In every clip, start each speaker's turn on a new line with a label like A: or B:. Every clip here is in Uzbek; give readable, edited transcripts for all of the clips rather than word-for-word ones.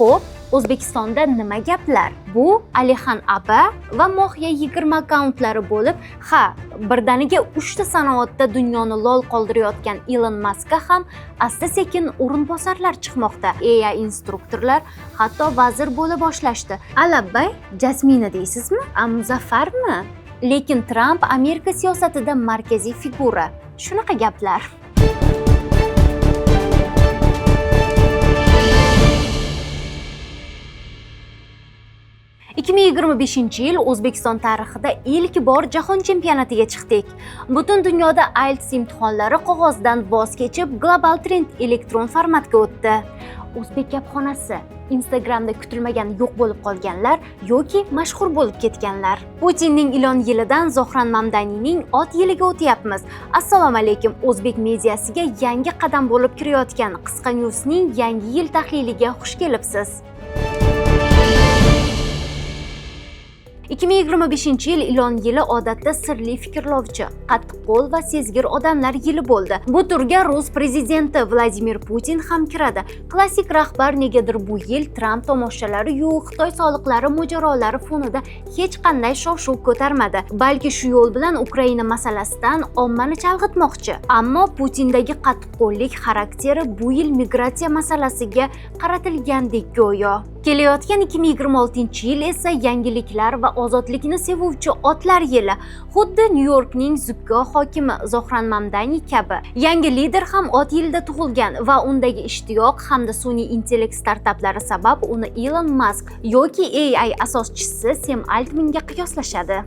A: Xo'p, O'zbekistonda nima gaplar? Bu Alixan Aba va Mohiya 20 akkauntlari bo'lib, birdaniga 3 ta sanoatda dunyoni lol qoldirayotgan Elon Muskga ham asta-sekin o'rinbosarlar chiqmoqda. AI instruktorlar hatto vazir bo'la boshlashdi. Alabbay, Jasmina deysizmi? Muzaffarmi? Lekin Tramp Amerika siyosatida markaziy figura. Shunaqa gaplar. ...2025-yil O'zbekiston tarixida ilk bor jahon chempionatiga chiqdik. Butun dunyoda IELTS imtihonlari qog'ozdan voz kechib, global trend elektron formatga o'tdi. O'zbek gapxonasi, Instagramda kutilmagan yo'q bo'lib qolganlar yoki mashhur bo'lib ketganlar. Putinning ilon yilidan Zohran Mamdanining ot yiliga o'tyapmiz. Assalomu alaykum. O'zbek mediasiga yangi qadam bo'lib kirayotgan Qisqa News'ning yangi yil tahliliga xush kelibsiz. 2025-yil ilon yili odatda sirli fikrlovchi, qattiqqo'l va sezgir odamlar yili bo'ldi. Bu turga Rus prezidenti Vladimir Putin ham kiradi. Klassik rahbar negadir bu yil Tramp tomoshalari yo'q, Xitoy soliqlari mojarolari fonida hech qanday shov-shuv ko'tarmadi. Balki shu yo'l bilan Ukraina masalasidan ommani chalg'itmoqchi. Ammo Putindagi qattiqqo'llik xarakteri bu yil migratsiya masalasiga qaratilgandek go'yo. Kelayotgan 2026-yil esa yangiliklar va ozodlikni sevuvchi otlar yili. Xuddi Nyu-Yorkning zukko hokimi Zohran Mamdani kabi. Yangi lider ham ot yilida tug'ilgan va undagi ishtiyoq hamda sun'iy intellekt startaplari sabab uni Elon Musk yoki AI asoschisi Sam Altmanga qiyoslashadi.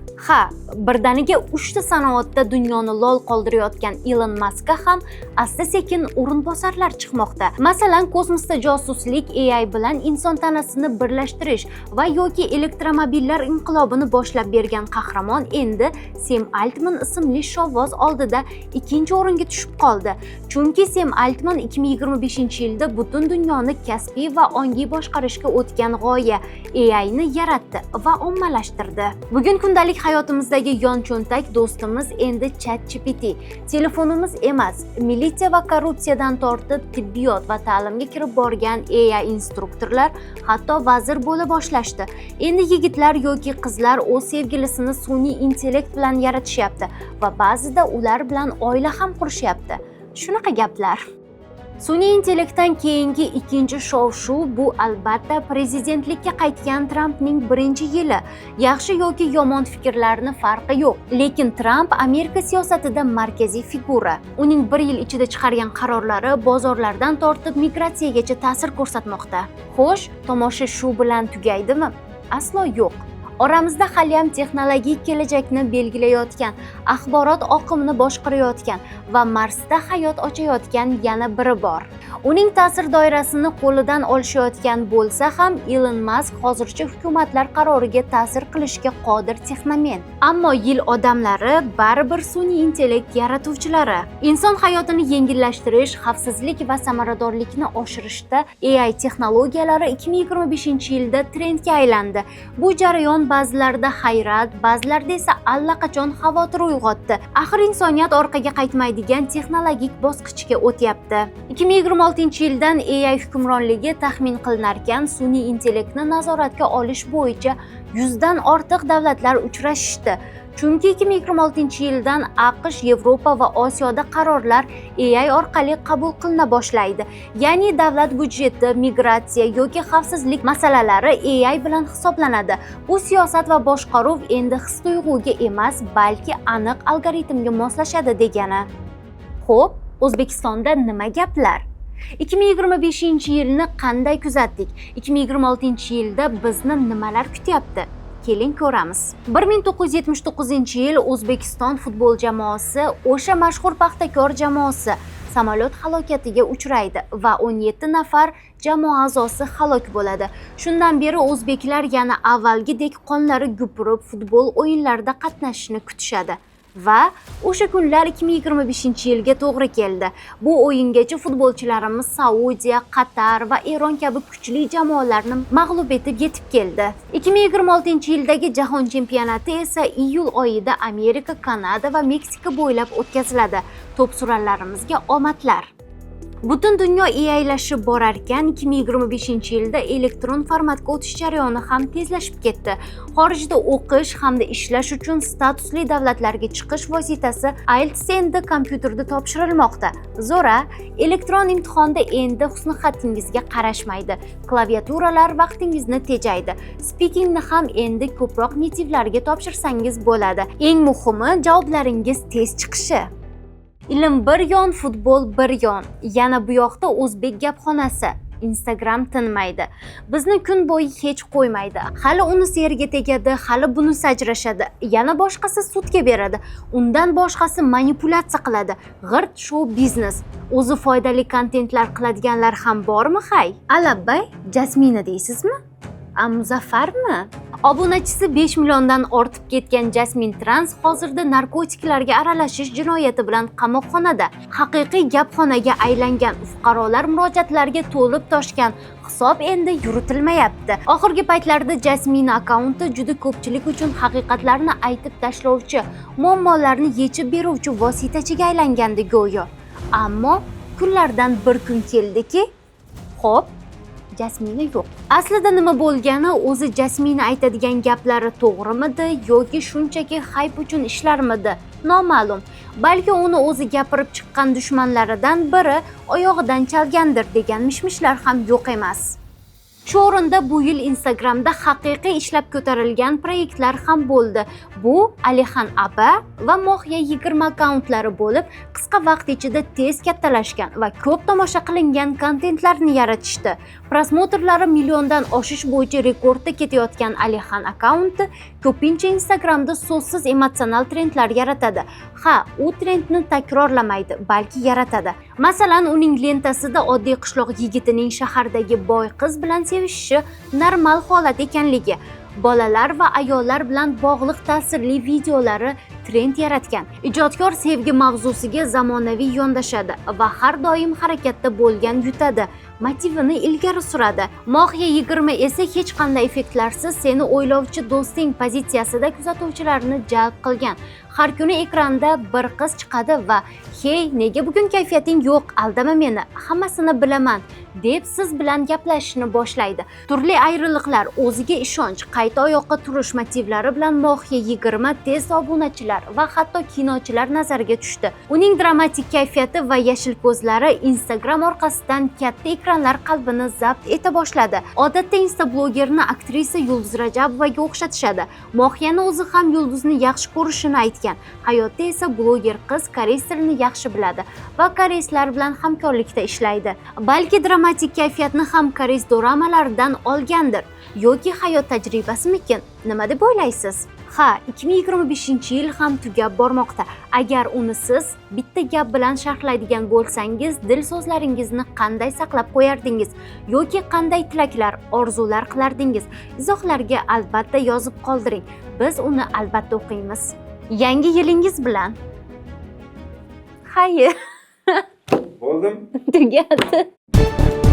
A: Birdaniga 3 ta sanoatda dunyoni lol qoldirayotgan Elon Muskga ham asta-sekin o'rinbosarlar chiqmoqda. Masalan, kosmosda josuslik, AI bilan inson tanasini birlashtirish va yoki elektromobillar inqilobini boshlab bergan qahramon endi Sam Altman ismli shovvoz oldida ikkinchi o'ringa tushib qoldi. Chunki Sam Altman 2025-yilda butun dunyoni kasbiy va ongiy boshqarishga o'tgan g'oya AI ni yaratdi va ommalashtirdi. Bugun kundalik hayotimizdagi yon cho'ntak do'stimiz endi ChatGPT. Telefonimiz emas, militsiya va korrupsiyadan tortib tibbiyot va ta'limga kirib borgan AI instruktorlar hatto vazir bo'la boshlashdi. Endi yigitlar yoki qizlar o'z sevgilisini sun'iy intellekt bilan yaratishyapti va ba'zida ular bilan oila ham qurishyapti. Shunaqa gaplar. Sun'iy intellektdan keyingi ikkinchi shov-shuv bu albatta prezidentlikka qaytgan Trampning birinchi yili. Yaxshi yoki yomon fikrlarni farqi yo'q. Lekin Tramp Amerika siyosatida markaziy figura. Uning bir yil ichida chiqargan qarorlari bozorlardan tortib migratsiyagacha ta'sir ko'rsatmoqda. Xo'sh, tomosha shu bilan tugaydimi? Aslo yo'q. Oramizda haliyam texnologik kelajakni belgilayotgan, axborot oqimini boshqarayotgan va Marsda hayot ochayotgan yana biri bor. Uning ta'sir doirasini qo'lidan olishayotgan bo'lsa ham Elon Musk hozircha hukumatlar qaroriga ta'sir qilishga qodir texnomen. Ammo yil odamlari baribir sun'iy intellekt yaratuvchilari. Inson hayotini yengillashtirish, xavfsizlik va samaradorlikni oshirishda AI texnologiyalari 2025-yilda trendga aylandi. Bu jarayon ba'zilarda hayrat, ba'zilarda esa allaqachon xavotir uyg'otdi. Axir insoniyat orqaga qaytmaydigan texnologik bosqichga o'tyapti. 2026-yildan AI hukmronligi taxmin qilinarkan, sun'iy intellektni nazoratga olish bo'yicha 100 dan ortiq davlatlar uchrashishdi. Chunki 2026-yildan AQSh, Yevropa va Osiyoda qarorlar AI orqali qabul qilina boshlaydi. Ya'ni davlat budjeti, migratsiya yoki xavfsizlik masalalari AI bilan hisoblanadi. Bu siyosat va boshqaruv endi his-tuyg'uga emas, balki aniq algoritmga moslashadi degani. Xo'p, O'zbekistonda nima gaplar? 2025-yilni qanday kuzatdik? 2026-yilda bizni nimalar kutyapti? Keling ko'ramiz. 1979-yil O'zbekiston futbol jamoasi o'sha mashhur Paxtakor jamoasi samolyot halokatiga uchraydi va 17 nafar jamoa a'zosi halok bo'ladi. Shundan beri o'zbeklar yana avvalgidek qonlari gupirib futbol o'yinlarida qatnashishni kutishadi. Va o'sha kunlar 2025-yilga to'g'ri keldi. Bu o'yingacha futbolchilarimiz Saudiya, Qatar va Eron kabi kuchli jamoalarni mag'lub etib yetib keldi. 2026-yildagi jahon chempionati esa iyul oyida Amerika, Kanada va Meksika bo'ylab o'tkaziladi. To'p surarlarimizga omadlar. Butun dunyo AIlashib borar ekan, 2025-yilda elektron formatga o'tish jarayoni ham tezlashib ketdi. Xorijda o'qish hamda ishlash uchun statusli davlatlarga chiqish vositasi IELTS endi kompyuterda topshirilmoqda. Zo'ra, elektron imtihonda endi husni xattingizga qarashmaydi. Klaviaturalar vaqtingizni tejaydi. Speakingni ham endi ko'proq nativlarga topshirsangiz bo'ladi. Eng muhimi, javoblaringiz tez chiqishi. Ilm bir yon, futbol bir yon. Yana bu yoqda o'zbek gapxonasi. Instagram tinmaydi. Bizni kun bo'yi hech qo'ymaydi. Hali unisi yerga tegadi, hali bunisi ajrashadi. Yana boshqasi sudga beradi. Undan boshqasi manipulyatsiya qiladi. G'irt show biznes. O'zi foydali kontentlar qiladiganlar ham bormi, hay? Alabbay, Jasmina deysizmi? Muzaffarmi? Obunachisi 5 milliondan ortib ketgan Jasmin Trans hozirda narkotiklarga aralashish jinoyati bilan qamoqxonada. Haqiqiy gapxonaga aylangan fuqarolar murojaatlariga to'lib toshgan hisob endi yuritilmayapti. Oxirgi paytlarda Jasmin akkaunti juda ko'pchilik uchun haqiqatlarni aytib tashlovchi, muammolarni yechib beruvchi vositachiga aylangandi go'yo. Ammo kunlardan bir kun keldiki, xo'p, Jasmina yo'q. Aslida nima bo'lgani, o'zi Jasmina aytadigan gaplari to'g'rimidi yoki shunchaki hayp uchun ishlarmidi? Noma'lum. Balki uni o'zi gapirib chiqqan dushmanlaridan biri oyog'idan chalgandir degan mishmishlar ham yo'q emas. Shu o'rinda bu yil Instagramda haqiqiy ishlab ko'tarilgan proyektlar ham bo'ldi. Bu Alixan Aba va Mohya 20 akkauntlari bo'lib, qisqa vaqt ichida tez kattalashgan va ko'p tomosha qilingan kontentlarni yaratishdi. Prosmotrlari milliondan oshish bo'yicha rekordda ketayotgan Alixan akkaunti ko'pincha Instagramda so'zsiz emotsional trendlar yaratadi. Ha, u trendni takrorlamaydi, balki yaratadi. Masalan, uning lentasida oddiy qishloq yigitining shahardagi boy qiz bilan sevishishi normal holat ekanligi, bolalar va ayollar bilan bog'liq ta'sirli videolari trend yaratgan. Ijodkor sevgi mavzusiga zamonaviy yondashadi va har doim harakatda bo'lgan yutadi. Motivini ilgari suradi. Mohya 20 esa hech qanday effektlarsiz seni o'ylovchi do'sting pozitsiyasida kuzatuvchilarni jalb qilgan. Har kuni ekranda bir qiz chiqadi va "Hey, nega bugun kayfiyating yo'q? Aldama meni. Hammasini bilaman" deb siz bilan gaplashishni boshlaydi. Turli ayriliqlar, o'ziga ishonch, qayta oyoqqa turish motivlari bilan Mohya 20 tez obunachilar va hatto kinochilar nazariga tushdi. Uning dramatik kayfiyati va yashil ko'zlari Instagram orqasidan katta ekranlar qalbini zabt eta boshladi. Odatda Insta blogerni aktrisa Yulduz Rajabovaga o'xshatishadi. Mohyani o'zi ham Yulduzni yaxshi ko'rishini aytgan. Hayotda esa bloger qiz koreys tilini yaxshi biladi va koreyslar bilan hamkorlikda ishlaydi. Balki dramatik kayfiyatni ham koreys doramalaridan olgandir yoki hayot tajribasimikin? Nima deb o'ylaysiz? Ha, 2025-yil ham tugab bormoqda. Agar uni siz bitta gap bilan sharhlaydigan bo'lsangiz, dil so'zlaringizni qanday saqlab qo'yardingiz yoki qanday tilaklar, orzular qilardingiz? Izohlarga albatta yozib qoldiring. Biz uni albatta o'qiymiz. Yangi yilingiz bilan. Xayr.
B: Bo'ldim.
A: Tugadi.